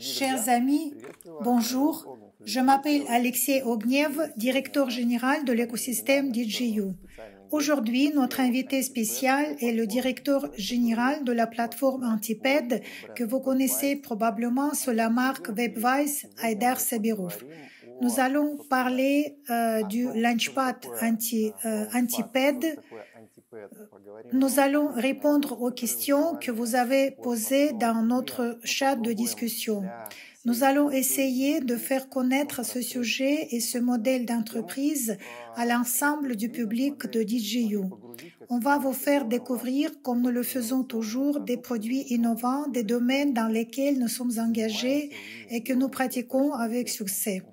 Chers amis, bonjour. Je m'appelle Alexei Ognev, directeur général de l'écosystème DJU. Aujourd'hui, notre invité spécial est le directeur général de la plateforme Antiped que vous connaissez probablement sous la marque Webwise, Haïdar Sabirouf. Nous allons parler du Launchpad Antiped. Nous allons répondre aux questions que vous avez posées dans notre chat de discussion. Nous allons essayer de faire connaître ce sujet et ce modèle d'entreprise à l'ensemble du public de DJU. On va vous faire découvrir, comme nous le faisons toujours, des produits innovants, des domaines dans lesquels nous sommes engagés et que nous pratiquons avec succès.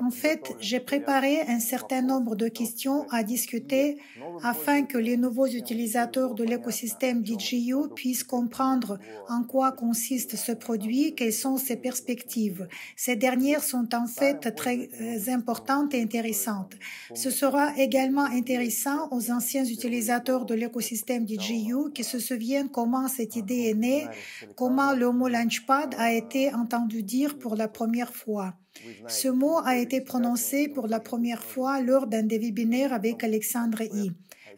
En fait, j'ai préparé un certain nombre de questions à discuter afin que les nouveaux utilisateurs de l'écosystème DJU puissent comprendre en quoi consiste ce produit, quelles sont ses perspectives. Ces dernières sont en fait très importantes et intéressantes. Ce sera également intéressant aux anciens utilisateurs de l'écosystème DJU qui se souviennent comment cette idée est née, comment le mot Launchpad a été entendu dire pour la première fois. Ce mot a été prononcé pour la première fois lors d'un des webinaires avec Alexandre I.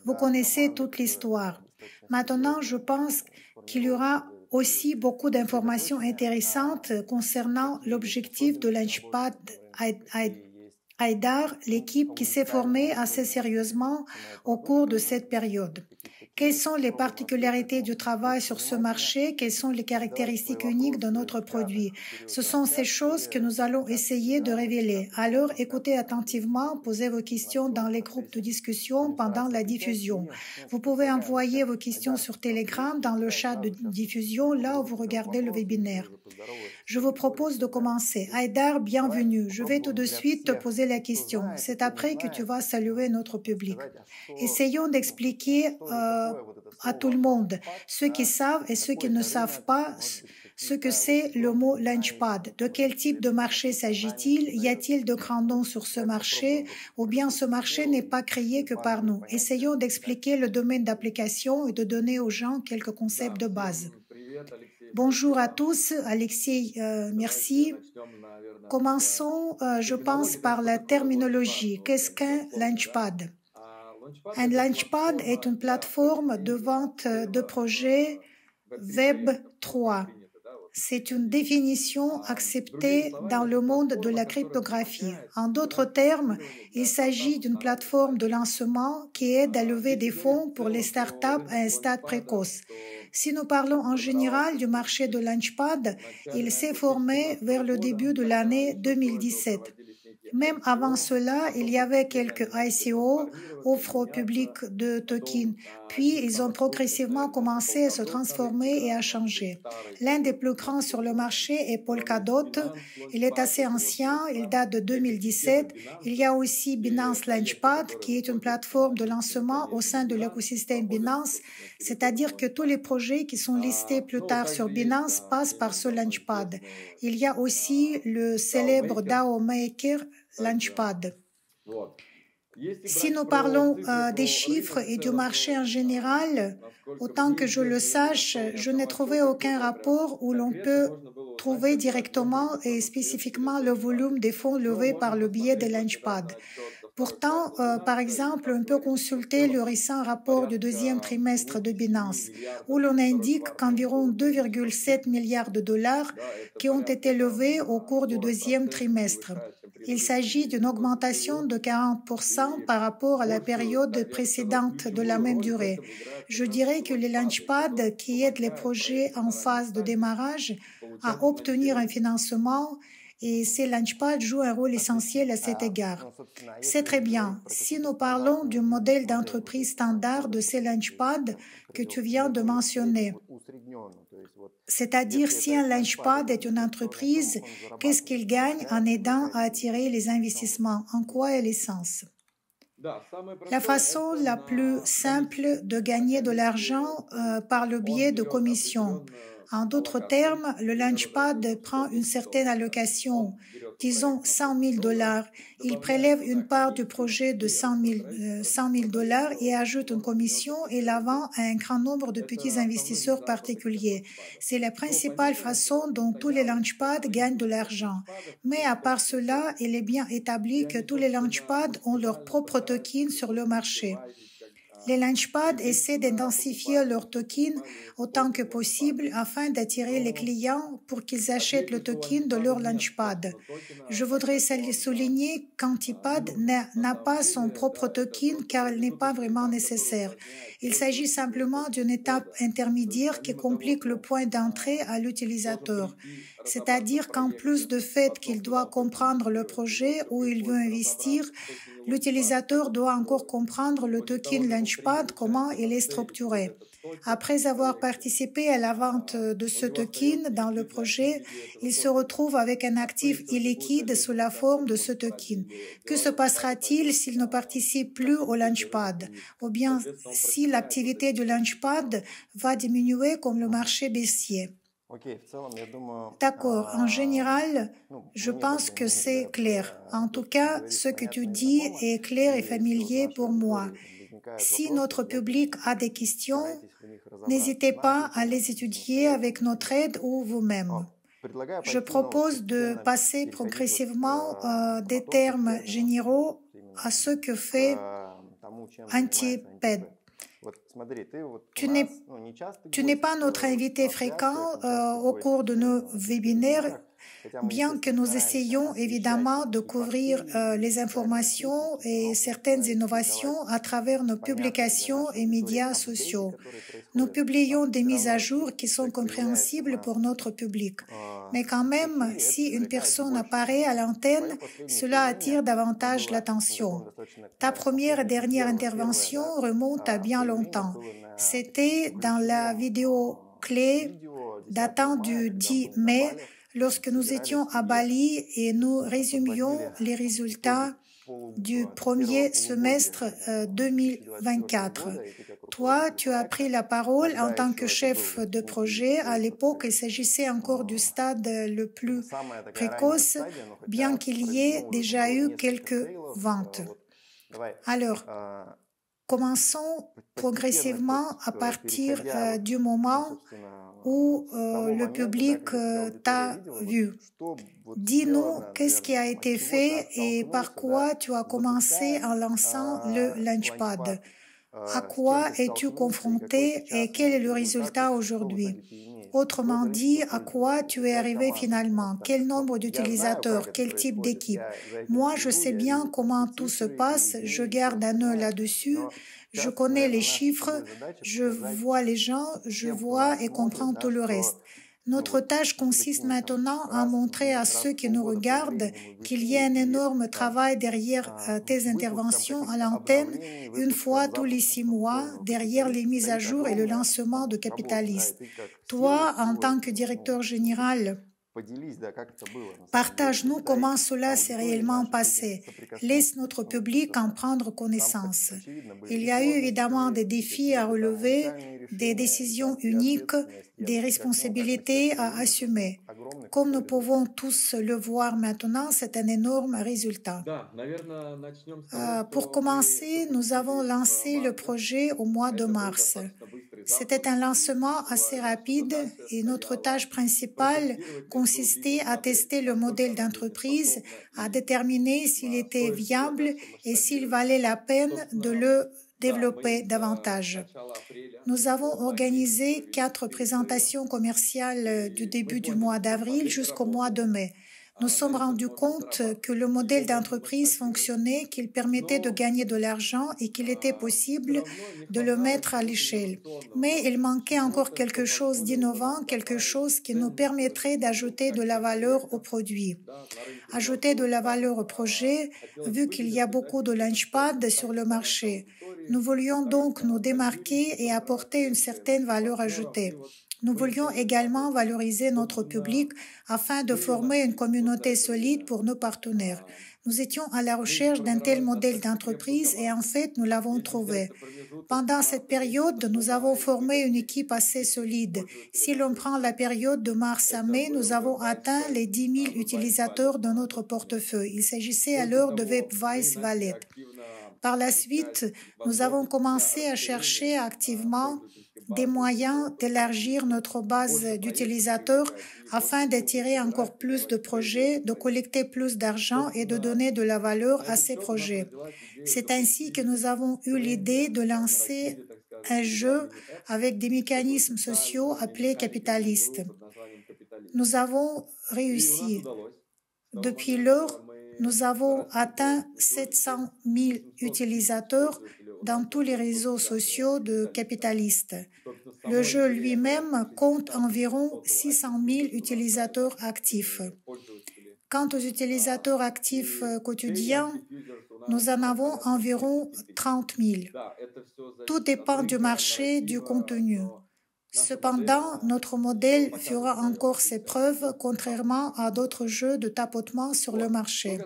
Vous connaissez toute l'histoire. Maintenant, je pense qu'il y aura aussi beaucoup d'informations intéressantes concernant l'objectif de Launchpad Haïdar, l'équipe qui s'est formée assez sérieusement au cours de cette période. Quelles sont les particularités du travail sur ce marché? Quelles sont les caractéristiques uniques de notre produit? Ce sont ces choses que nous allons essayer de révéler. Alors, écoutez attentivement, posez vos questions dans les groupes de discussion pendant la diffusion. Vous pouvez envoyer vos questions sur Telegram dans le chat de diffusion, là où vous regardez le webinaire. Je vous propose de commencer. Haïdar, bienvenue. Je vais tout de suite te poser la question. C'est après que tu vas saluer notre public. Essayons d'expliquer à tout le monde, ceux qui savent et ceux qui ne savent pas ce que c'est le mot Launchpad. De quel type de marché s'agit-il? Y a-t-il de grands noms sur ce marché? Ou bien ce marché n'est pas créé que par nous? Essayons d'expliquer le domaine d'application et de donner aux gens quelques concepts de base. Bonjour à tous, Alexei, merci. Commençons, je pense, par la terminologie. Qu'est-ce qu'un Launchpad? Un Launchpad est une plateforme de vente de projets Web 3. C'est une définition acceptée dans le monde de la cryptographie. En d'autres termes, il s'agit d'une plateforme de lancement qui aide à lever des fonds pour les startups à un stade précoce. Si nous parlons en général du marché de Launchpad, il s'est formé vers le début de l'année 2017. Même avant cela, il y avait quelques ICO, offres au public de tokens, puis ils ont progressivement commencé à se transformer et à changer. L'un des plus grands sur le marché est Polkadot. Il est assez ancien, il date de 2017. Il y a aussi Binance Launchpad, qui est une plateforme de lancement au sein de l'écosystème Binance, c'est-à-dire que tous les projets qui sont listés plus tard sur Binance passent par ce Launchpad. Il y a aussi le célèbre DAO Maker Launchpad. Si nous parlons des chiffres et du marché en général, autant que je le sache, je n'ai trouvé aucun rapport où l'on peut trouver directement et spécifiquement le volume des fonds levés par le biais des Launchpad. Pourtant, par exemple, on peut consulter le récent rapport du deuxième trimestre de Binance, où l'on indique qu'environ 2,7 milliards de dollars qui ont été levés au cours du deuxième trimestre. Il s'agit d'une augmentation de 40% par rapport à la période précédente de la même durée. Je dirais que les Launchpad qui aident les projets en phase de démarrage à obtenir un financement et ces Launchpad jouent un rôle essentiel à cet égard. C'est très bien. Si nous parlons du modèle d'entreprise standard de ces Launchpad que tu viens de mentionner, c'est-à-dire si un Launchpad est une entreprise, qu'est-ce qu'il gagne en aidant à attirer les investissements? En quoi est l'essence? La façon la plus simple de gagner de l'argent par le biais de commissions. En d'autres termes, le Launchpad prend une certaine allocation, disons $100 000. Il prélève une part du projet de $100 000 et ajoute une commission et la vend à un grand nombre de petits investisseurs particuliers. C'est la principale façon dont tous les Launchpads gagnent de l'argent. Mais à part cela, il est bien établi que tous les Launchpads ont leur propre token sur le marché. Les Launchpads essaient d'intensifier leurs tokens autant que possible afin d'attirer les clients pour qu'ils achètent le token de leur Launchpad. Je voudrais souligner qu'Antipad n'a pas son propre token car il n'est pas vraiment nécessaire. Il s'agit simplement d'une étape intermédiaire qui complique le point d'entrée à l'utilisateur. C'est-à-dire qu'en plus du fait qu'il doit comprendre le projet où il veut investir, l'utilisateur doit encore comprendre le token Launchpad, comment il est structuré. Après avoir participé à la vente de ce token dans le projet, il se retrouve avec un actif illiquide sous la forme de ce token. Que se passera-t-il s'il ne participe plus au Launchpad? Ou bien si l'activité du Launchpad va diminuer comme le marché baissier? D'accord, en général, je pense que c'est clair. En tout cas, ce que tu dis est clair et familier pour moi. Si notre public a des questions, n'hésitez pas à les étudier avec notre aide ou vous-même. Je propose de passer progressivement des termes généraux à ce que fait Antipad. Tu n'es pas notre invité fréquent au cours de nos webinaires, bien que nous essayons évidemment de couvrir les informations et certaines innovations à travers nos publications et médias sociaux. Nous publions des mises à jour qui sont compréhensibles pour notre public. Mais quand même, si une personne apparaît à l'antenne, cela attire davantage l'attention. Ta première et dernière intervention remonte à bien longtemps. C'était dans la vidéo clé datant du 10 mai, lorsque nous étions à Bali et nous résumions les résultats du premier semestre 2024. Toi, tu as pris la parole en tant que chef de projet. À l'époque, il s'agissait encore du stade le plus précoce, bien qu'il y ait déjà eu quelques ventes. Alors, commençons progressivement à partir du moment où le public t'a vu. Dis-nous qu'est-ce qui a été fait et par quoi tu as commencé en lançant le Launchpad. À quoi es-tu confronté et quel est le résultat aujourd'hui? Autrement dit, à quoi tu es arrivé finalement? Quel nombre d'utilisateurs? Quel type d'équipe? Moi, je sais bien comment tout se passe. Je garde un œil là-dessus. Je connais les chiffres. Je vois les gens. Je vois et comprends tout le reste. Notre tâche consiste maintenant à montrer à ceux qui nous regardent qu'il y a un énorme travail derrière tes interventions à l'antenne, une fois tous les 6 mois, derrière les mises à jour et le lancement de Capitalist. Toi, en tant que directeur général, partage-nous comment cela s'est réellement passé. Laisse notre public en prendre connaissance. Il y a eu évidemment des défis à relever, des décisions uniques, des responsabilités à assumer. Comme nous pouvons tous le voir maintenant, c'est un énorme résultat. Pour commencer, nous avons lancé le projet au mois de mars. C'était un lancement assez rapide et notre tâche principale consistait à tester le modèle d'entreprise, à déterminer s'il était viable et s'il valait la peine de le développer davantage. Nous avons organisé 4 présentations commerciales du début du mois d'avril jusqu'au mois de mai. Nous sommes rendus compte que le modèle d'entreprise fonctionnait, qu'il permettait de gagner de l'argent et qu'il était possible de le mettre à l'échelle. Mais il manquait encore quelque chose d'innovant, quelque chose qui nous permettrait d'ajouter de la valeur au produit. Ajouter de la valeur au projet, vu qu'il y a beaucoup de Launchpad sur le marché. Nous voulions donc nous démarquer et apporter une certaine valeur ajoutée. Nous voulions également valoriser notre public afin de former une communauté solide pour nos partenaires. Nous étions à la recherche d'un tel modèle d'entreprise et en fait, nous l'avons trouvé. Pendant cette période, nous avons formé une équipe assez solide. Si l'on prend la période de mars à mai, nous avons atteint les 10 000 utilisateurs dans notre portefeuille. Il s'agissait alors de Webwise Wallet. Par la suite, nous avons commencé à chercher activement des moyens d'élargir notre base d'utilisateurs afin d'attirer encore plus de projets, de collecter plus d'argent et de donner de la valeur à ces projets. C'est ainsi que nous avons eu l'idée de lancer un jeu avec des mécanismes sociaux appelés capitalistes. Nous avons réussi. Depuis lors, nous avons atteint 700 000 utilisateurs dans tous les réseaux sociaux de capitalistes. Le jeu lui-même compte environ 600 000 utilisateurs actifs. Quant aux utilisateurs actifs quotidiens, nous en avons environ 30 000. Tout dépend du marché, du contenu. Cependant, notre modèle fera encore ses preuves, contrairement à d'autres jeux de tapotement sur le marché.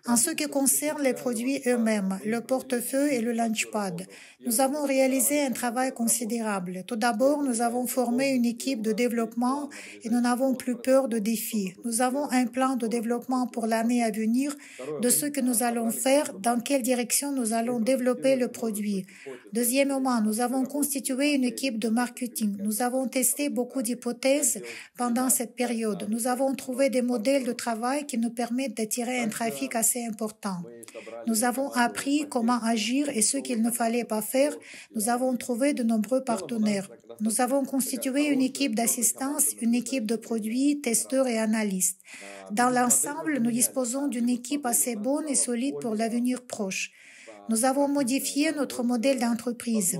En ce qui concerne les produits eux-mêmes, le portefeuille et le Launchpad, nous avons réalisé un travail considérable. Tout d'abord, nous avons formé une équipe de développement et nous n'avons plus peur de défis. Nous avons un plan de développement pour l'année à venir de ce que nous allons faire, dans quelle direction nous allons développer le produit. Deuxièmement, nous avons constitué une équipe de marketing. Nous avons testé beaucoup d'hypothèses pendant cette période. Nous avons trouvé des modèles de travail qui nous permettent d'attirer un trafic assez important. Nous avons appris comment agir et ce qu'il ne fallait pas faire. Nous avons trouvé de nombreux partenaires. Nous avons constitué une équipe d'assistance, une équipe de produits, testeurs et analystes. Dans l'ensemble, nous disposons d'une équipe assez bonne et solide pour l'avenir proche. Nous avons modifié notre modèle d'entreprise.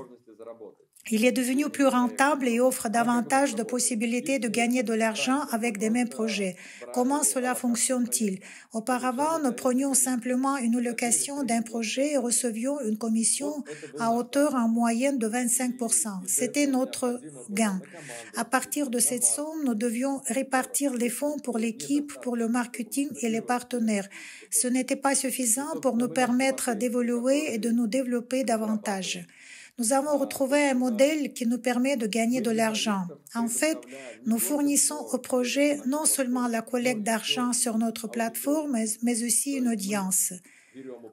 Il est devenu plus rentable et offre davantage de possibilités de gagner de l'argent avec des mêmes projets. Comment cela fonctionne-t-il? Auparavant, nous prenions simplement une location d'un projet et recevions une commission à hauteur en moyenne de 25%. C'était notre gain. À partir de cette somme, nous devions répartir les fonds pour l'équipe, pour le marketing et les partenaires. Ce n'était pas suffisant pour nous permettre d'évoluer et de nous développer davantage. Nous avons retrouvé un modèle qui nous permet de gagner de l'argent. En fait, nous fournissons au projet non seulement la collecte d'argent sur notre plateforme, mais aussi une audience.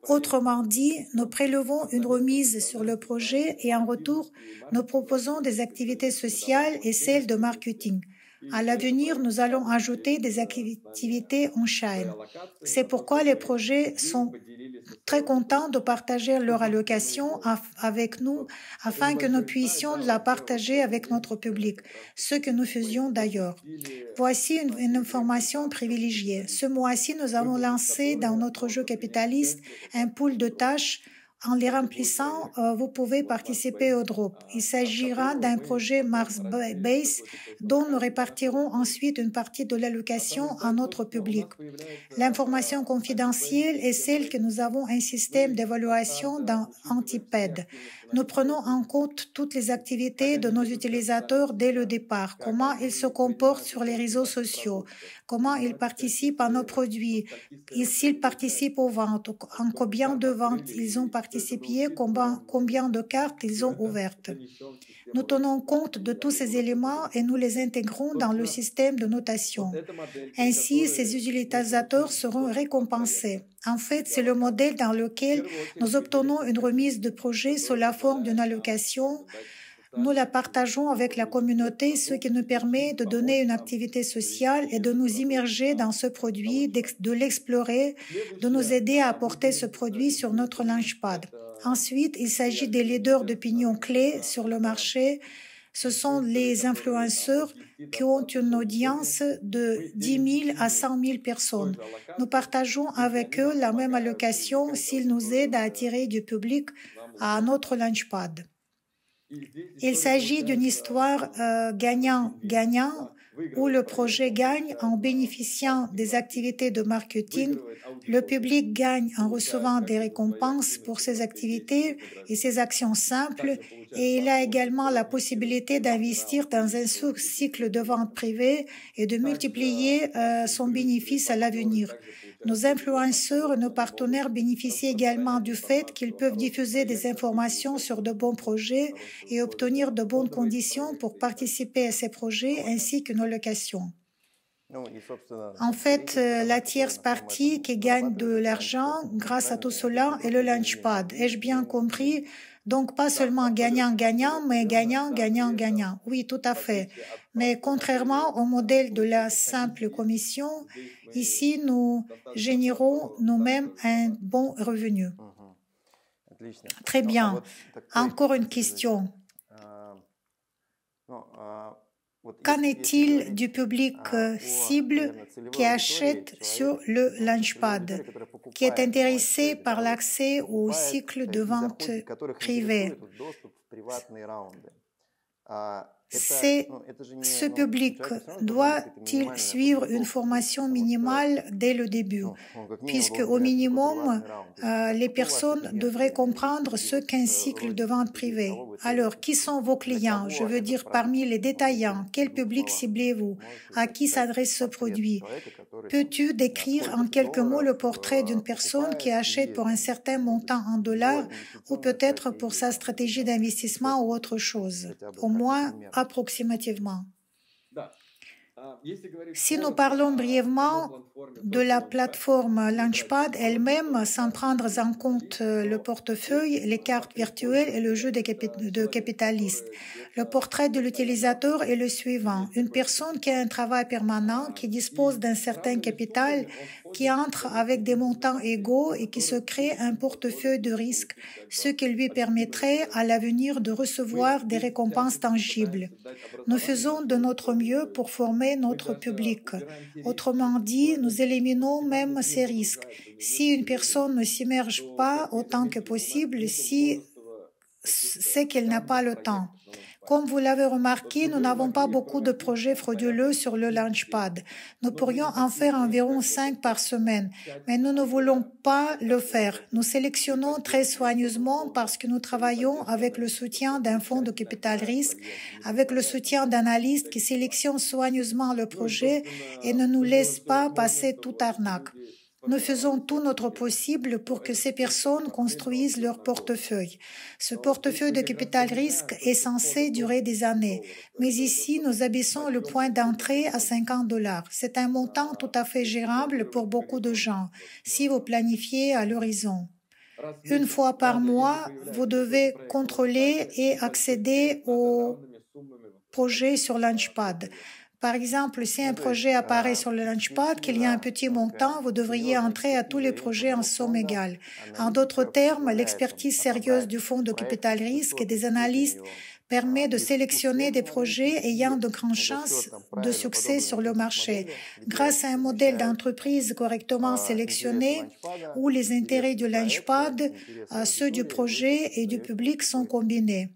Autrement dit, nous prélevons une remise sur le projet et en retour, nous proposons des activités sociales et celles de marketing. À l'avenir, nous allons ajouter des activités on-chain. C'est pourquoi les projets sont très contents de partager leur allocation avec nous afin que nous puissions la partager avec notre public, ce que nous faisions d'ailleurs. Voici une information privilégiée. Ce mois-ci, nous avons lancé dans notre jeu capitaliste un pool de tâches. En les remplissant, vous pouvez participer au drop. Il s'agira d'un projet Mars Base dont nous répartirons ensuite une partie de l'allocation à notre public. L'information confidentielle est celle que nous avons un système d'évaluation dans Antiped. Nous prenons en compte toutes les activités de nos utilisateurs dès le départ, comment ils se comportent sur les réseaux sociaux, comment ils participent à nos produits, s'ils participent aux ventes, en combien de ventes ils ont participé, combien de cartes ils ont ouvertes. Nous tenons compte de tous ces éléments et nous les intégrons dans le système de notation. Ainsi, ces utilisateurs seront récompensés. En fait, c'est le modèle dans lequel nous obtenons une remise de projet sous la forme d'une allocation. Nous la partageons avec la communauté, ce qui nous permet de donner une activité sociale et de nous immerger dans ce produit, de l'explorer, de nous aider à apporter ce produit sur notre Launchpad. Ensuite, il s'agit des leaders d'opinion clés sur le marché. Ce sont les influenceurs qui ont une audience de 10 000 à 100 000 personnes. Nous partageons avec eux la même allocation s'ils nous aident à attirer du public à notre Launchpad. Il s'agit d'une histoire gagnant-gagnant où le projet gagne en bénéficiant des activités de marketing, le public gagne en recevant des récompenses pour ses activités et ses actions simples, Et il a également la possibilité d'investir dans un cycle de vente privée et de multiplier son bénéfice à l'avenir. Nos influenceurs et nos partenaires bénéficient également du fait qu'ils peuvent diffuser des informations sur de bons projets et obtenir de bonnes conditions pour participer à ces projets ainsi qu'une allocation. En fait, la tierce partie qui gagne de l'argent grâce à tout cela est le Launchpad. Ai-je bien compris? Donc, pas seulement gagnant-gagnant, mais gagnant-gagnant-gagnant. Oui, tout à fait. Mais contrairement au modèle de la simple commission, ici, nous générons nous-mêmes un bon revenu. Très bien. Encore une question. Qu'en est-il du public cible qui achète sur le Launchpad, qui est intéressé par l'accès au cycle de vente privé? Ce public doit-il suivre une formation minimale dès le début, puisque au minimum, les personnes devraient comprendre ce qu'est un cycle de vente privée. Alors, qui sont vos clients? Je veux dire, parmi les détaillants, quel public ciblez-vous? À qui s'adresse ce produit? Peux-tu décrire en quelques mots le portrait d'une personne qui achète pour un certain montant en dollars ou peut-être pour sa stratégie d'investissement ou autre chose, au moins approximativement? Si nous parlons brièvement de la plateforme Launchpad elle-même, sans prendre en compte le portefeuille, les cartes virtuelles et le jeu de capitalistes, le portrait de l'utilisateur est le suivant. Une personne qui a un travail permanent, qui dispose d'un certain capital, qui entre avec des montants égaux et qui se crée un portefeuille de risque, ce qui lui permettrait à l'avenir de recevoir des récompenses tangibles. Nous faisons de notre mieux pour former notre public. Autrement dit, nous éliminons même ces risques. Si une personne ne s'immerge pas autant que possible, c'est qu'elle n'a pas le temps. Comme vous l'avez remarqué, nous n'avons pas beaucoup de projets frauduleux sur le Launchpad. Nous pourrions en faire environ 5 par semaine, mais nous ne voulons pas le faire. Nous sélectionnons très soigneusement parce que nous travaillons avec le soutien d'un fonds de capital risque, avec le soutien d'analystes qui sélectionnent soigneusement le projet et ne nous laissent pas passer toute arnaque. Nous faisons tout notre possible pour que ces personnes construisent leur portefeuille. Ce portefeuille de capital risque est censé durer des années, mais ici, nous abaissons le point d'entrée à $50. C'est un montant tout à fait gérable pour beaucoup de gens, si vous planifiez à l'horizon. Une fois par mois, vous devez contrôler et accéder au projet sur Launchpad. Par exemple, si un projet apparaît sur le Launchpad, qu'il y a un petit montant, vous devriez entrer à tous les projets en somme égale. En d'autres termes, l'expertise sérieuse du fonds de capital risque et des analystes permet de sélectionner des projets ayant de grandes chances de succès sur le marché. Grâce à un modèle d'entreprise correctement sélectionné, où les intérêts du Launchpad, ceux du projet et du public sont combinés.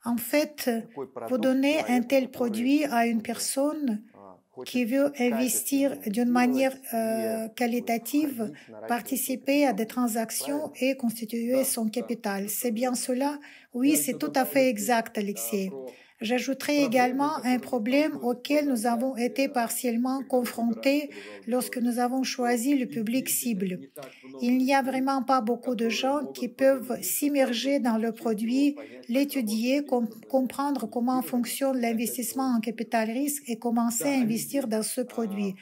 En fait, vous donnez un tel produit à une personne qui veut investir d'une manière qualitative, participer à des transactions et constituer son capital. C'est bien cela? Oui, c'est tout à fait exact, Alexei. J'ajouterai également un problème auquel nous avons été partiellement confrontés lorsque nous avons choisi le public cible. Il n'y a vraiment pas beaucoup de gens qui peuvent s'immerger dans le produit, l'étudier, comprendre comment fonctionne l'investissement en capital risque et commencer à investir dans ce produit.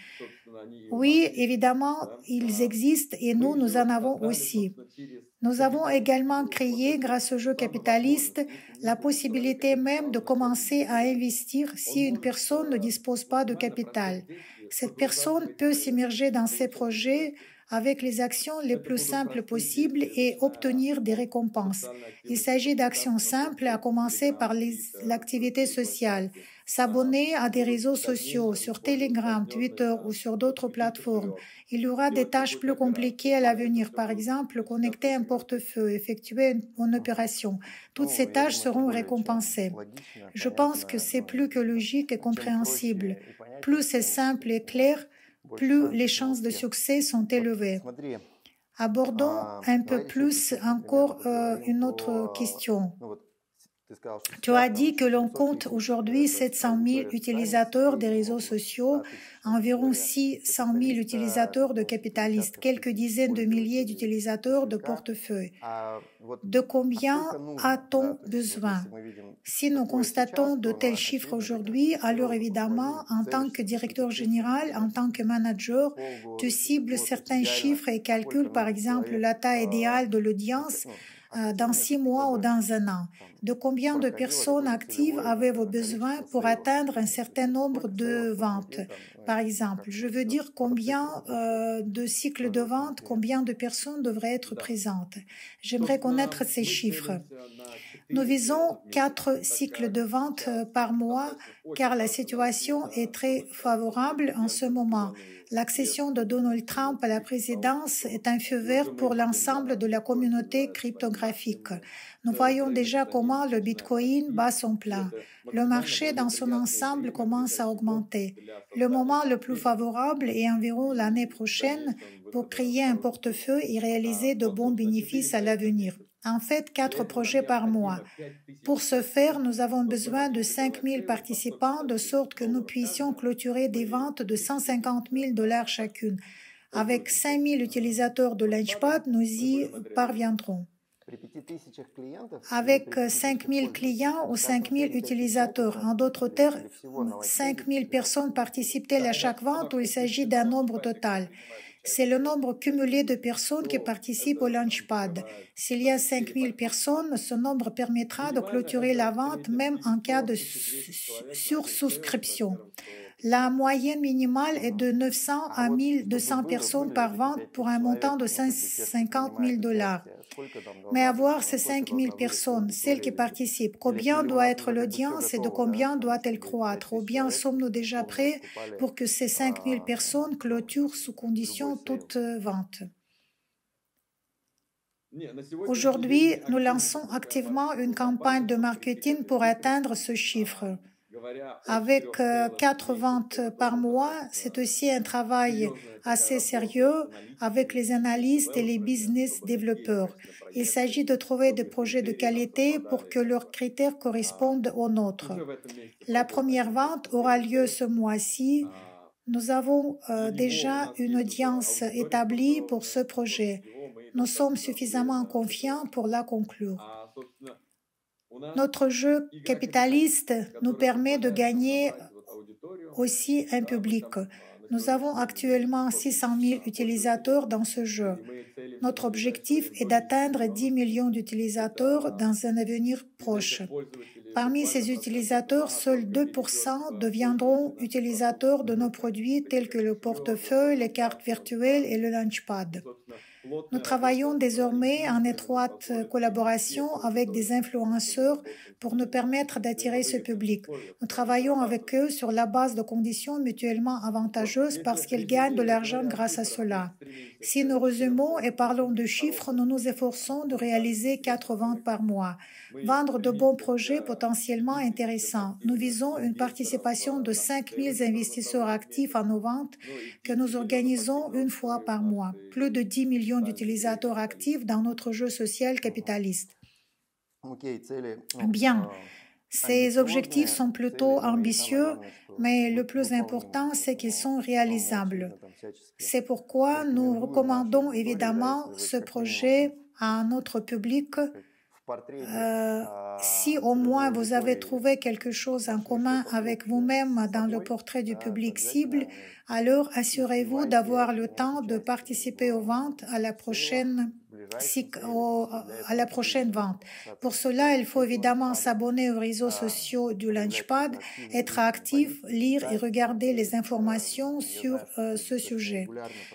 Oui, évidemment, ils existent et nous en avons aussi. Nous avons également créé, grâce au jeu capitaliste, la possibilité même de commencer à investir si une personne ne dispose pas de capital. Cette personne peut s'immerger dans ces projets avec les actions les plus simples possibles et obtenir des récompenses. Il s'agit d'actions simples, à commencer par l'activité sociale. S'abonner à des réseaux sociaux, sur Telegram, Twitter ou sur d'autres plateformes. Il y aura des tâches plus compliquées à l'avenir, par exemple, connecter un portefeuille, effectuer une opération. Toutes ces tâches seront récompensées. Je pense que c'est plus que logique et compréhensible. Plus c'est simple et clair, plus les chances de succès sont élevées. Abordons un peu plus encore une autre question. Tu as dit que l'on compte aujourd'hui 700 000 utilisateurs des réseaux sociaux, environ 600 000 utilisateurs de capitalistes, quelques dizaines de milliers d'utilisateurs de portefeuille. De combien a-t-on besoin? Si nous constatons de tels chiffres aujourd'hui, alors évidemment, en tant que directeur général, en tant que manager, tu cibles certains chiffres et calcules par exemple la taille idéale de l'audience dans 6 mois ou dans un an. De combien de personnes actives avez-vous besoin pour atteindre un certain nombre de ventes? Par exemple, je veux dire combien de cycles de vente, combien de personnes devraient être présentes. J'aimerais connaître ces chiffres. Nous visons 4 cycles de vente par mois car la situation est très favorable en ce moment. L'accession de Donald Trump à la présidence est un feu vert pour l'ensemble de la communauté cryptographique. Nous voyons déjà comment le Bitcoin bat son plein. Le marché dans son ensemble commence à augmenter. Le moment le plus favorable est environ l'année prochaine pour créer un portefeuille et réaliser de bons bénéfices à l'avenir. En fait, 4 projets par mois. Pour ce faire, nous avons besoin de 5 000 participants de sorte que nous puissions clôturer des ventes de 150 000 $ chacune. Avec 5 000 utilisateurs de Launchpad, nous y parviendrons. Avec 5 000 clients ou 5 000 utilisateurs. En d'autres termes, 5 000 personnes participent-elles à chaque vente ou il s'agit d'un nombre total? C'est le nombre cumulé de personnes qui participent au Launchpad. S'il y a 5 000 personnes, ce nombre permettra de clôturer la vente même en cas de sursouscription. La moyenne minimale est de 900 à 1 200 personnes par vente pour un montant de 50 000 $. Mais avoir ces 5 000 personnes, celles qui participent, combien doit être l'audience et de combien doit-elle croître? Ou bien sommes-nous déjà prêts pour que ces 5 000 personnes clôturent sous condition toute vente? Aujourd'hui, nous lançons activement une campagne de marketing pour atteindre ce chiffre. Avec 4 ventes par mois, c'est aussi un travail assez sérieux avec les analystes et les business développeurs. Il s'agit de trouver des projets de qualité pour que leurs critères correspondent aux nôtres. La première vente aura lieu ce mois-ci. Nous avons déjà une audience établie pour ce projet. Nous sommes suffisamment confiants pour la conclure. Notre jeu capitaliste nous permet de gagner aussi un public. Nous avons actuellement 600 000 utilisateurs dans ce jeu. Notre objectif est d'atteindre 10 millions d'utilisateurs dans un avenir proche. Parmi ces utilisateurs, seuls 2% deviendront utilisateurs de nos produits tels que le portefeuille, les cartes virtuelles et le Launchpad. Nous travaillons désormais en étroite collaboration avec des influenceurs pour nous permettre d'attirer ce public. Nous travaillons avec eux sur la base de conditions mutuellement avantageuses parce qu'ils gagnent de l'argent grâce à cela. Si nous résumons et parlons de chiffres, nous nous efforçons de réaliser 4 ventes par mois. Vendre de bons projets potentiellement intéressants. Nous visons une participation de 5 000 investisseurs actifs à nos ventes que nous organisons une fois par mois. Plus de 10 millions d'utilisateurs actifs dans notre jeu social capitaliste. Bien, ces objectifs sont plutôt ambitieux, mais le plus important, c'est qu'ils sont réalisables. C'est pourquoi nous recommandons évidemment ce projet à notre public. Si au moins vous avez trouvé quelque chose en commun avec vous-même dans le portrait du public cible, alors assurez-vous d'avoir le temps de participer aux ventes à la prochaine vente. Pour cela, il faut évidemment s'abonner aux réseaux sociaux du Launchpad, être actif, lire et regarder les informations sur ce sujet.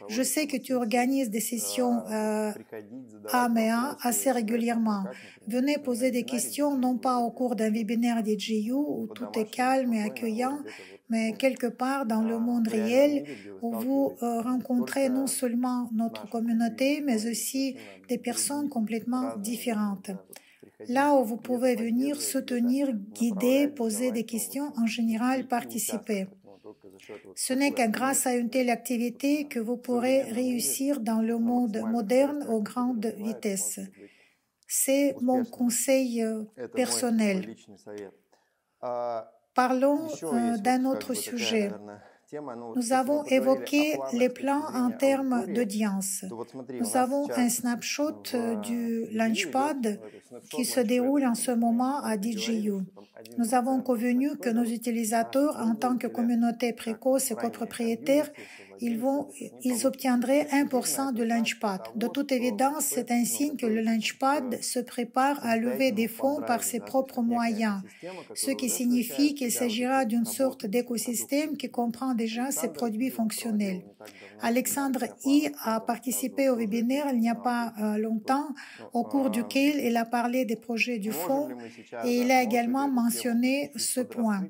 Je sais que tu organises des sessions A&A assez régulièrement. Venez poser des questions, non pas au cours d'un webinaire DJU où tout est calme et accueillant, mais quelque part dans le monde réel où vous rencontrez non seulement notre communauté, mais aussi des personnes complètement différentes. Là où vous pouvez venir soutenir, guider, poser des questions, en général participer. Ce n'est que grâce à une telle activité que vous pourrez réussir dans le monde moderne aux grandes vitesses. C'est mon conseil personnel. Parlons d'un autre sujet. Nous avons évoqué les plans en termes d'audience. Nous avons un snapshot du Launchpad qui se déroule en ce moment à DJU. Nous avons convenu que nos utilisateurs, en tant que communauté précoce et copropriétaire, ils obtiendraient 1% du Launchpad. De toute évidence, c'est un signe que le Launchpad se prépare à lever des fonds par ses propres moyens, ce qui signifie qu'il s'agira d'une sorte d'écosystème qui comprend déjà ses produits fonctionnels. Alexandre I a participé au webinaire il n'y a pas longtemps, au cours duquel il a parlé des projets du fonds et il a également mentionné ce point.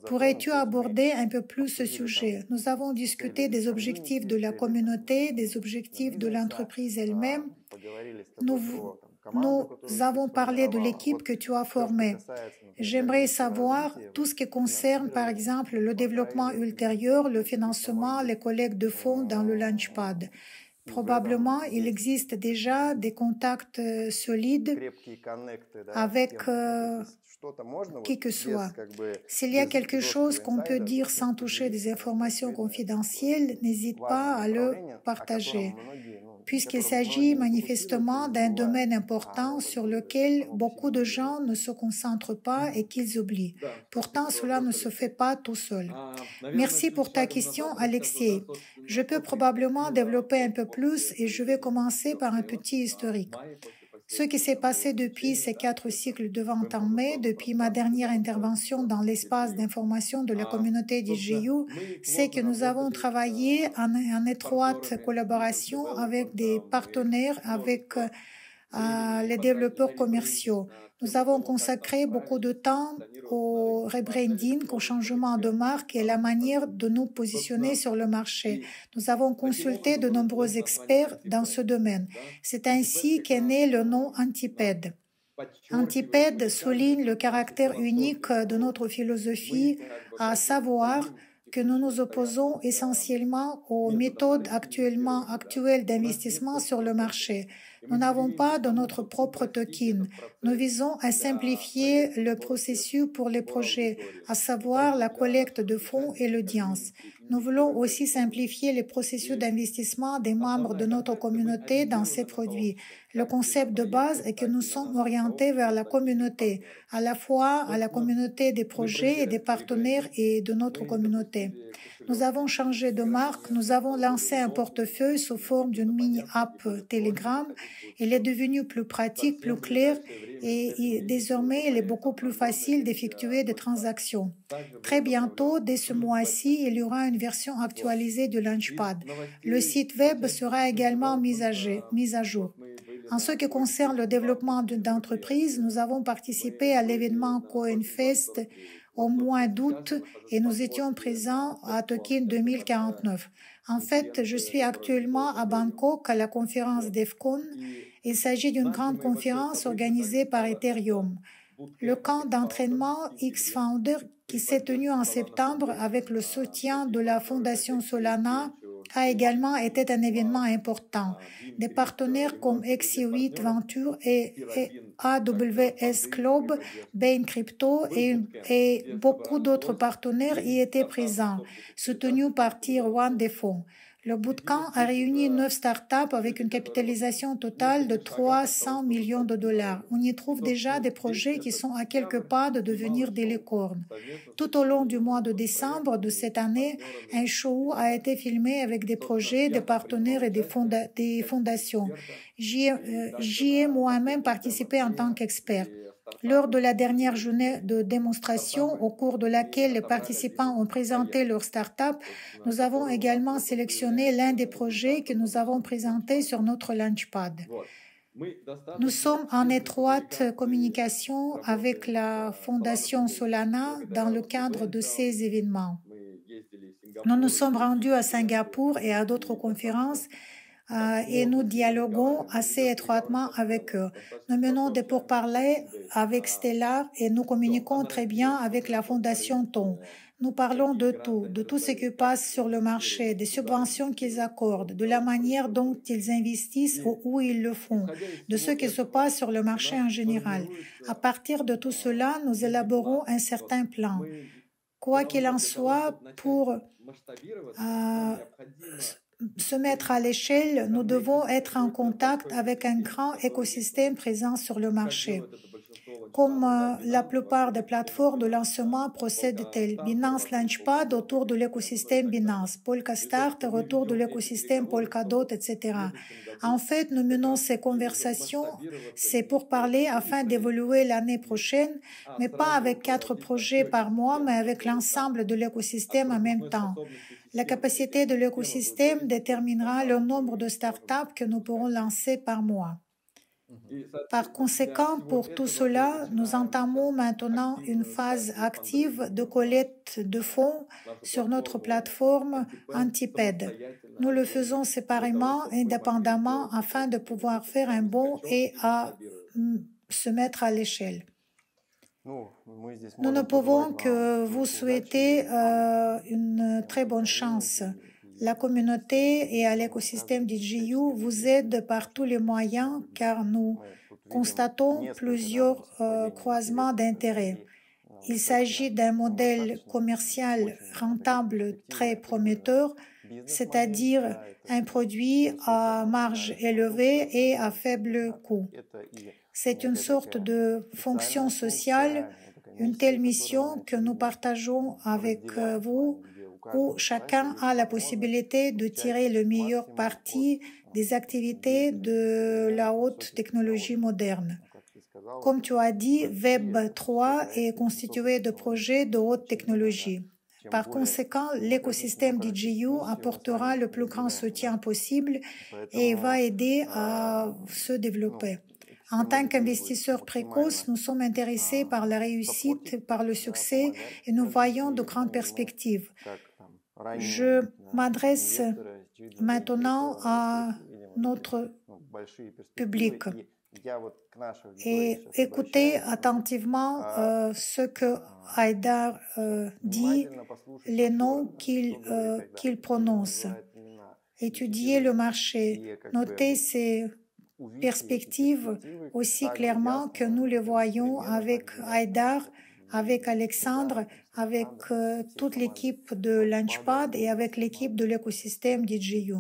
Pourrais-tu aborder un peu plus ce sujet? Nous avons discuté des objectifs de la communauté, des objectifs de l'entreprise elle-même. Nous avons parlé de l'équipe que tu as formée. J'aimerais savoir tout ce qui concerne, par exemple, le développement ultérieur, le financement, les collectes de fonds dans le Launchpad. Probablement, il existe déjà des contacts solides avec qui que soit. S'il y a quelque chose qu'on peut dire sans toucher des informations confidentielles, n'hésite pas à le partager, puisqu'il s'agit manifestement d'un domaine important sur lequel beaucoup de gens ne se concentrent pas et qu'ils oublient. Pourtant, cela ne se fait pas tout seul. Merci pour ta question, Alexei. Je peux probablement développer un peu plus et je vais commencer par un petit historique. Ce qui s'est passé depuis ces 4 cycles de vente en mai, depuis ma dernière intervention dans l'espace d'information de la communauté DJU, c'est que nous avons travaillé en étroite collaboration avec des partenaires, avec les développeurs commerciaux. Nous avons consacré beaucoup de temps au rebranding, au changement de marque et la manière de nous positionner sur le marché. Nous avons consulté de nombreux experts dans ce domaine. C'est ainsi qu'est né le nom Antiped. Antiped souligne le caractère unique de notre philosophie, à savoir que nous nous opposons essentiellement aux méthodes actuelles d'investissement sur le marché. Nous n'avons pas de notre propre token. Nous visons à simplifier le processus pour les projets, à savoir la collecte de fonds et l'audience. Nous voulons aussi simplifier les processus d'investissement des membres de notre communauté dans ces produits. Le concept de base est que nous sommes orientés vers la communauté, à la fois à la communauté des projets et des partenaires et de notre communauté. Nous avons changé de marque, nous avons lancé un portefeuille sous forme d'une mini-app Telegram. Il est devenu plus pratique, plus clair et désormais il est beaucoup plus facile d'effectuer des transactions. Très bientôt, dès ce mois-ci, il y aura une version actualisée du Launchpad. Le site web sera également mis à jour. En ce qui concerne le développement d'entreprise, nous avons participé à l'événement CoinFest au mois d'août et nous étions présents à Token 2049. En fait, je suis actuellement à Bangkok à la conférence DEFCON. Il s'agit d'une grande conférence organisée par Ethereum. Le camp d'entraînement X-Founder qui s'est tenu en septembre avec le soutien de la Fondation Solana a également été un événement important. Des partenaires comme XC8 Venture et AWS Club, Bain Crypto et beaucoup d'autres partenaires y étaient présents, soutenus par Tier 1 des fonds. Le bootcamp a réuni 9 startups avec une capitalisation totale de 300 millions de dollars. On y trouve déjà des projets qui sont à quelques pas de devenir des licornes. Tout au long du mois de décembre de cette année, un show a été filmé avec des projets, des partenaires et des fondations. J'y ai moi-même participé en tant qu'expert. Lors de la dernière journée de démonstration, au cours de laquelle les participants ont présenté leur start-up, nous avons également sélectionné l'un des projets que nous avons présentés sur notre Launchpad. Nous sommes en étroite communication avec la Fondation Solana dans le cadre de ces événements. Nous nous sommes rendus à Singapour et à d'autres conférences et nous dialoguons assez étroitement avec eux. Nous menons des pourparlers avec Stellar et nous communiquons très bien avec la Fondation Ton. Nous parlons de tout ce qui passe sur le marché, des subventions qu'ils accordent, de la manière dont ils investissent ou où ils le font, de ce qui se passe sur le marché en général. À partir de tout cela, nous élaborons un certain plan. Quoi qu'il en soit, pour se mettre à l'échelle, nous devons être en contact avec un grand écosystème présent sur le marché. Comme la plupart des plateformes de lancement procèdent-elles. Binance Launchpad autour de l'écosystème Binance, Polkastart autour de l'écosystème Polkadot, etc. En fait, nous menons ces conversations, c'est pour parler afin d'évoluer l'année prochaine, mais pas avec 4 projets par mois, mais avec l'ensemble de l'écosystème en même temps. La capacité de l'écosystème déterminera le nombre de startups que nous pourrons lancer par mois. Par conséquent, pour tout cela, nous entamons maintenant une phase active de collecte de fonds sur notre plateforme Antiped. Nous le faisons séparément, indépendamment, afin de pouvoir faire un bond et à se mettre à l'échelle. Nous ne pouvons que vous souhaiter une très bonne chance. La communauté et à l'écosystème DJU vous aident par tous les moyens car nous constatons plusieurs croisements d'intérêts. Il s'agit d'un modèle commercial rentable très prometteur, c'est-à-dire un produit à marge élevée et à faible coût. C'est une sorte de fonction sociale, une telle mission que nous partageons avec vous, où chacun a la possibilité de tirer le meilleur parti des activités de la haute technologie moderne. Comme tu as dit, Web 3 est constitué de projets de haute technologie. Par conséquent, l'écosystème DJU apportera le plus grand soutien possible et va aider à se développer. En tant qu'investisseurs précoces, nous sommes intéressés par la réussite, par le succès et nous voyons de grandes perspectives. Je m'adresse maintenant à notre public et écoutez attentivement ce que Haïdar dit, les noms qu'il prononce. Étudiez le marché, notez ces perspectives aussi clairement que nous les voyons avec Haïdar, avec Alexandre, avec toute l'équipe de Launchpad et avec l'équipe de l'écosystème DJU.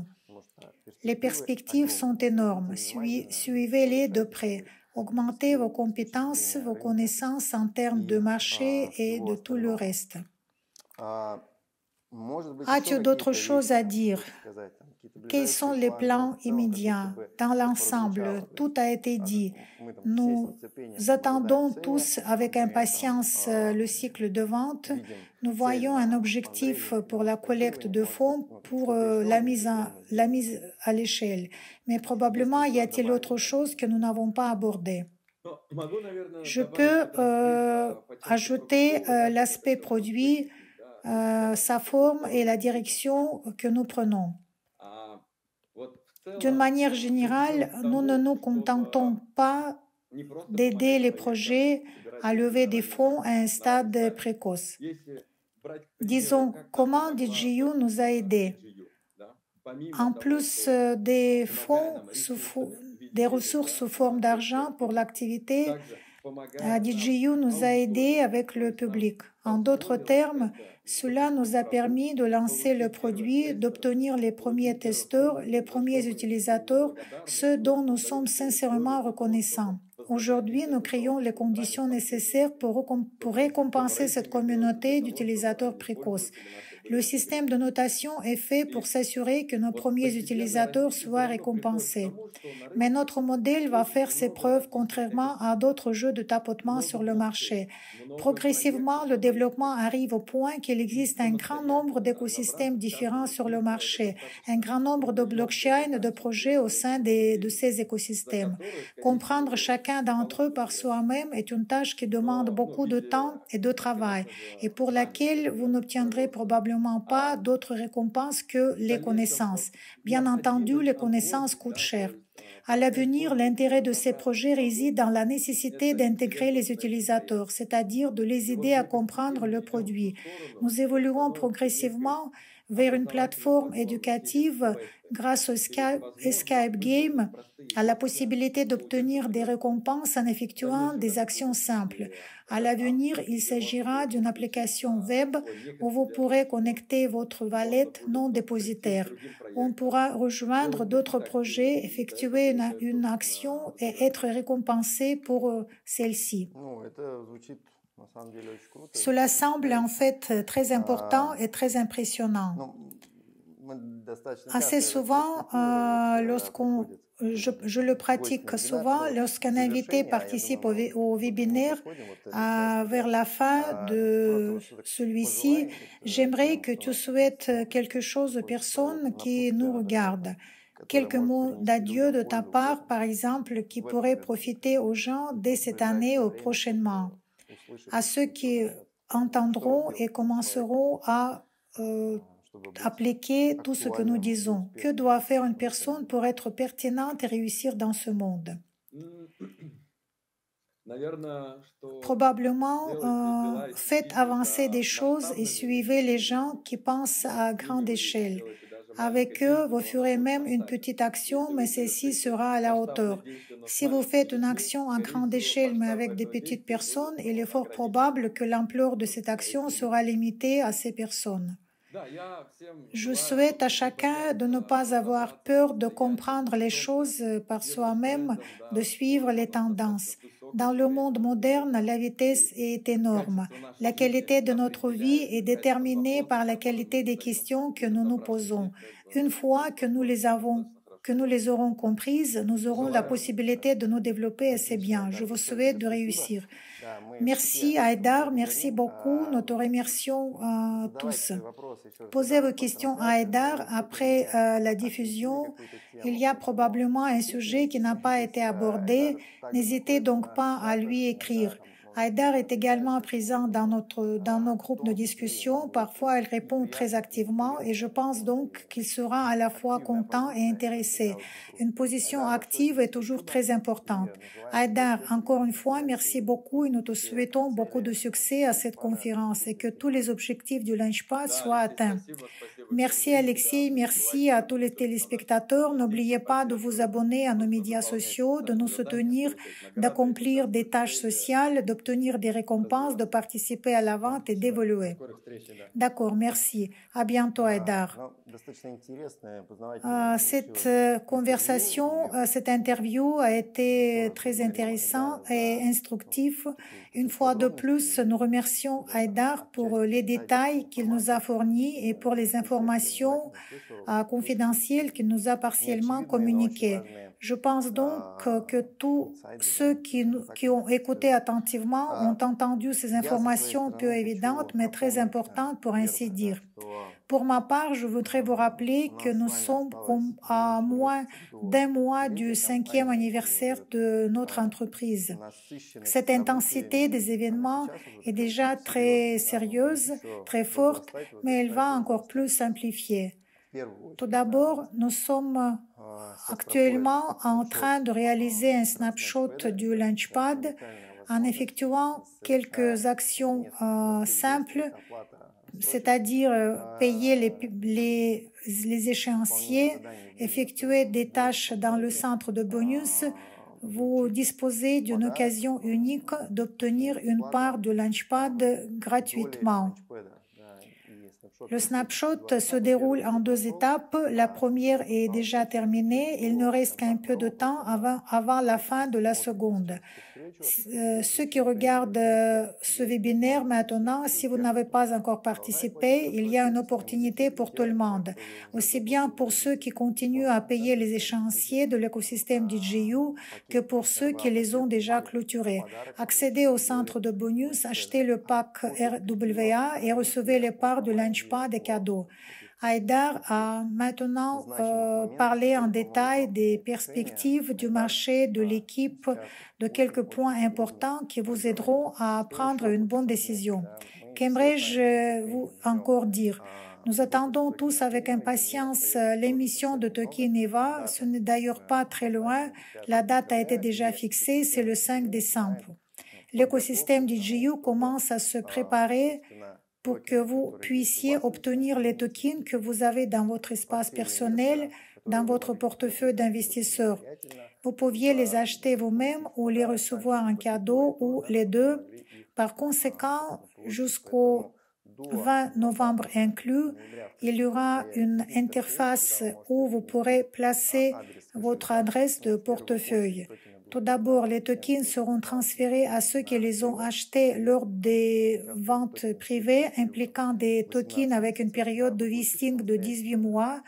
Les perspectives sont énormes. Suivez-les de près. Augmentez vos compétences, vos connaissances en termes de marché et de tout le reste. As-tu d'autres choses à dire? Quels sont les plans immédiats? Dans l'ensemble, tout a été dit. Nous attendons tous avec impatience le cycle de vente. Nous voyons un objectif pour la collecte de fonds, pour la mise à l'échelle. Mais probablement, y a-t-il autre chose que nous n'avons pas abordé? Je peux ajouter l'aspect produit, sa forme et la direction que nous prenons. D'une manière générale, nous ne nous contentons pas d'aider les projets à lever des fonds à un stade précoce. Disons, comment DJU nous a aidés? En plus des fonds, des ressources sous forme d'argent pour l'activité, DJU nous a aidés avec le public. En d'autres termes, cela nous a permis de lancer le produit, d'obtenir les premiers testeurs, les premiers utilisateurs, ceux dont nous sommes sincèrement reconnaissants. Aujourd'hui, nous créons les conditions nécessaires pour récompenser cette communauté d'utilisateurs précoces. Le système de notation est fait pour s'assurer que nos premiers utilisateurs soient récompensés. Mais notre modèle va faire ses preuves contrairement à d'autres jeux de tapotement sur le marché. Progressivement, le développement arrive au point qu'il existe un grand nombre d'écosystèmes différents sur le marché, un grand nombre de blockchains, de projets au sein de ces écosystèmes. Comprendre chacun d'entre eux par soi-même est une tâche qui demande beaucoup de temps et de travail et pour laquelle vous n'obtiendrez probablement absolument pas d'autres récompenses que les connaissances. Bien entendu, les connaissances coûtent cher. À l'avenir, l'intérêt de ces projets réside dans la nécessité d'intégrer les utilisateurs, c'est-à-dire de les aider à comprendre le produit. Nous évoluons progressivement vers une plateforme éducative grâce au Escape Game, à la possibilité d'obtenir des récompenses en effectuant des actions simples. À l'avenir, il s'agira d'une application web où vous pourrez connecter votre wallet non dépositaire. On pourra rejoindre d'autres projets, effectuer une action et être récompensé pour celle-ci. Cela semble en fait très important et très impressionnant. Assez souvent, je le pratique souvent, lorsqu'un invité participe au webinaire, vers la fin de celui-ci, j'aimerais que tu souhaites quelque chose aux personnes qui nous regardent. Quelques mots d'adieu de ta part, par exemple, qui pourraient profiter aux gens dès cette année ou prochainement, à ceux qui entendront et commenceront à appliquer tout ce que nous disons. Que doit faire une personne pour être pertinente et réussir dans ce monde? Probablement, faites avancer des choses et suivez les gens qui pensent à grande échelle. Avec eux, vous ferez même une petite action, mais celle-ci sera à la hauteur. Si vous faites une action à grande échelle, mais avec des petites personnes, il est fort probable que l'ampleur de cette action sera limitée à ces personnes. Je souhaite à chacun de ne pas avoir peur de comprendre les choses par soi-même, de suivre les tendances. Dans le monde moderne, la vitesse est énorme. La qualité de notre vie est déterminée par la qualité des questions que nous nous posons. Une fois que nous les aurons comprises, nous aurons la possibilité de nous développer assez bien. Je vous souhaite de réussir. Merci Haïdar, merci beaucoup. Nous te remercions tous. Posez vos questions à Haïdar après la diffusion. Il y a probablement un sujet qui n'a pas été abordé. N'hésitez donc pas à lui écrire. Haïdar est également présent dans nos groupes de discussion. Parfois, il répond très activement et je pense donc qu'il sera à la fois content et intéressé. Une position active est toujours très importante. Haïdar, encore une fois, merci beaucoup et nous te souhaitons beaucoup de succès à cette conférence et que tous les objectifs du Launchpad soient atteints. Merci Alexis, merci à tous les téléspectateurs. N'oubliez pas de vous abonner à nos médias sociaux, de nous soutenir, d'accomplir des tâches sociales, d'obtenir des récompenses, de participer à la vente et d'évoluer. D'accord, merci. À bientôt, Haïdar. Cette conversation, cette interview a été très intéressante et instructive. Une fois de plus, nous remercions Haïdar pour les détails qu'il nous a fournis et pour les informations confidentielles qu'il nous a partiellement communiquées. Je pense donc que tous ceux qui ont écouté attentivement ont entendu ces informations peu évidentes, mais très importantes pour ainsi dire. Pour ma part, je voudrais vous rappeler que nous sommes à moins d'un mois du 5e anniversaire de notre entreprise. Cette intensité des événements est déjà très sérieuse, très forte, mais elle va encore plus s'amplifier. Tout d'abord, nous sommes actuellement en train de réaliser un snapshot du Launchpad en effectuant quelques actions simples, c'est-à-dire payer les échéanciers, effectuer des tâches dans le centre de bonus. Vous disposez d'une occasion unique d'obtenir une part du Launchpad gratuitement. Le snapshot se déroule en 2 étapes. La première est déjà terminée. Il ne reste qu'un peu de temps avant la fin de la seconde. Ceux qui regardent ce webinaire maintenant, si vous n'avez pas encore participé, il y a une opportunité pour tout le monde, aussi bien pour ceux qui continuent à payer les échéanciers de l'écosystème DJU que pour ceux qui les ont déjà clôturés. Accédez au centre de bonus, achetez le pack RWA et recevez les parts du Launchpad des cadeaux. Haïdar a maintenant parlé en détail des perspectives du marché, de l'équipe, de quelques points importants qui vous aideront à prendre une bonne décision. Qu'aimerais-je vous encore dire? Nous attendons tous avec impatience l'émission de Toki Neva. Ce n'est d'ailleurs pas très loin. La date a été déjà fixée, c'est le 5 décembre. L'écosystème DJU commence à se préparer pour que vous puissiez obtenir les tokens que vous avez dans votre espace personnel, dans votre portefeuille d'investisseurs. Vous pouviez les acheter vous-même ou les recevoir en cadeau ou les deux. Par conséquent, jusqu'au 20 novembre inclus, il y aura une interface où vous pourrez placer votre adresse de portefeuille. Tout d'abord, les tokens seront transférés à ceux qui les ont achetés lors des ventes privées impliquant des tokens avec une période de vesting de 18 mois.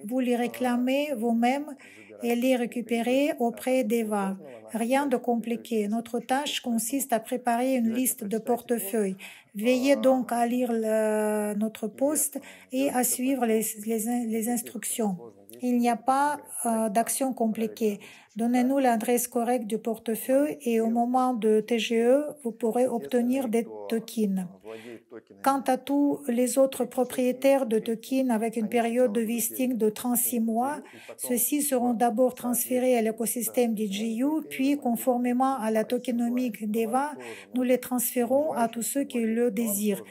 Vous les réclamez vous-même et les récupérer auprès d'Eva. Rien de compliqué. Notre tâche consiste à préparer une liste de portefeuilles. Veillez donc à lire notre post et à suivre les instructions. Il n'y a pas d'action compliquée. Donnez-nous l'adresse correcte du portefeuille et au moment de TGE, vous pourrez obtenir des tokens. Quant à tous les autres propriétaires de tokens avec une période de vesting de 36 mois, ceux-ci seront d'abord transférés à l'écosystème DJU, puis conformément à la tokenomique d'EVA, nous les transférons à tous ceux qui le désirent,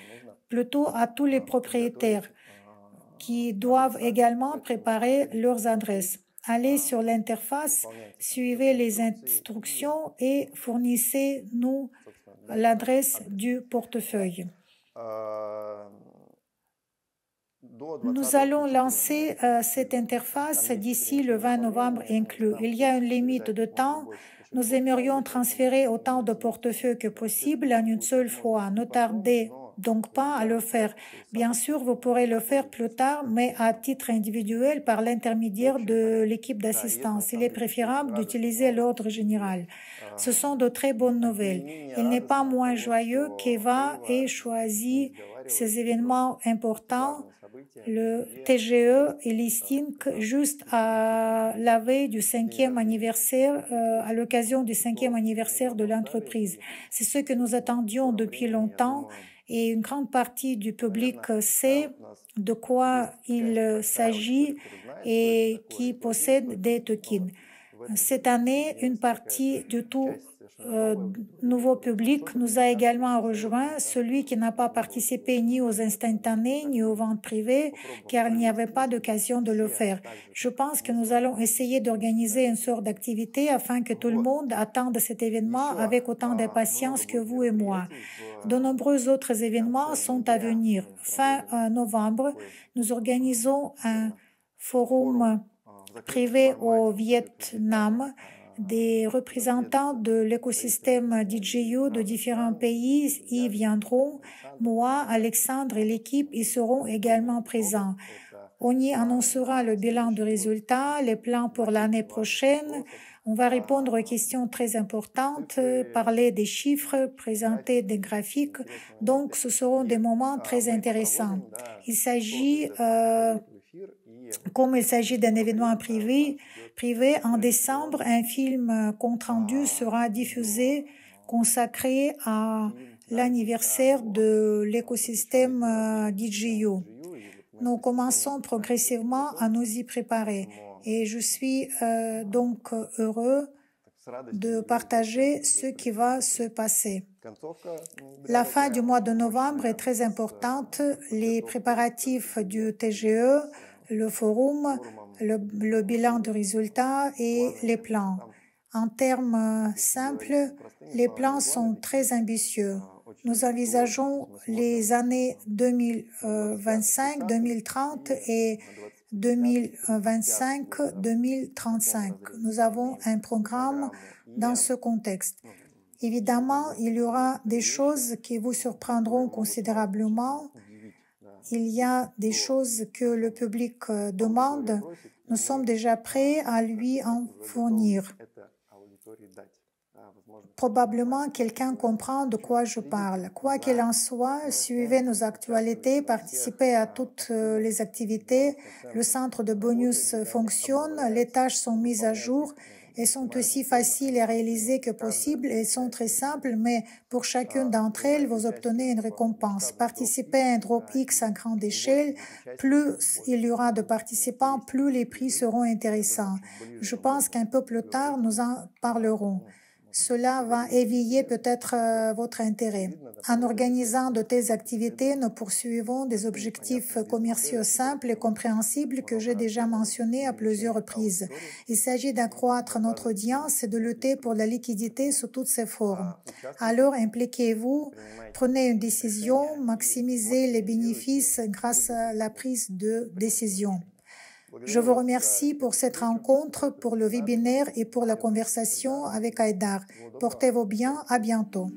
plutôt à tous les propriétaires qui doivent également préparer leurs adresses. Allez sur l'interface, suivez les instructions et fournissez-nous l'adresse du portefeuille. Nous allons lancer cette interface d'ici le 20 novembre inclus. Il y a une limite de temps. Nous aimerions transférer autant de portefeuilles que possible en une seule fois. Ne tardez donc pas à le faire. Bien sûr, vous pourrez le faire plus tard, mais à titre individuel par l'intermédiaire de l'équipe d'assistance. Il est préférable d'utiliser l'ordre général. Ce sont de très bonnes nouvelles. Il n'est pas moins joyeux qu'Eva ait choisi ces événements importants, le TGE et listing juste à la veille du 5e anniversaire, à l'occasion du 5e anniversaire de l'entreprise. C'est ce que nous attendions depuis longtemps et une grande partie du public sait de quoi il s'agit et qui possède des tokens. Cette année, une partie du tout nouveau public nous a également rejoint, celui qui n'a pas participé ni aux instantanés ni aux ventes privées, car il n'y avait pas d'occasion de le faire. Je pense que nous allons essayer d'organiser une sorte d'activité afin que tout le monde attende cet événement avec autant d'impatience que vous et moi. De nombreux autres événements sont à venir. Fin novembre, nous organisons un forum privé au Vietnam. Des représentants de l'écosystème DJU de différents pays y viendront. Moi, Alexandre et l'équipe y seront également présents. On y annoncera le bilan de résultats, les plans pour l'année prochaine. On va répondre aux questions très importantes, parler des chiffres, présenter des graphiques. Donc, ce seront des moments très intéressants. Comme il s'agit d'un événement privé, en décembre, un film compte-rendu sera diffusé consacré à l'anniversaire de l'écosystème DJU. Nous commençons progressivement à nous y préparer et je suis donc heureux de partager ce qui va se passer. La fin du mois de novembre est très importante. Les préparatifs du TGE, le forum, le bilan de résultats et les plans. En termes simples, les plans sont très ambitieux. Nous envisageons les années 2025, 2030 et 2025-2035. Nous avons un programme dans ce contexte. Évidemment, il y aura des choses qui vous surprendront considérablement. Il y a des choses que le public demande. Nous sommes déjà prêts à lui en fournir. Probablement, quelqu'un comprend de quoi je parle. Quoi qu'il en soit, suivez nos actualités, participez à toutes les activités. Le centre de bonus fonctionne, les tâches sont mises à jour Elles sont aussi faciles à réaliser que possible. Elles sont très simples, mais pour chacune d'entre elles, vous obtenez une récompense. Participer à un drop X à grande échelle, plus il y aura de participants, plus les prix seront intéressants. Je pense qu'un peu plus tard, nous en parlerons. Cela va éveiller peut-être votre intérêt. En organisant de telles activités, nous poursuivons des objectifs commerciaux simples et compréhensibles que j'ai déjà mentionnés à plusieurs reprises. Il s'agit d'accroître notre audience et de lutter pour la liquidité sous toutes ses formes. Alors, impliquez-vous, prenez une décision, maximisez les bénéfices grâce à la prise de décision. Je vous remercie pour cette rencontre, pour le webinaire et pour la conversation avec Haïdar. Portez-vous bien, à bientôt.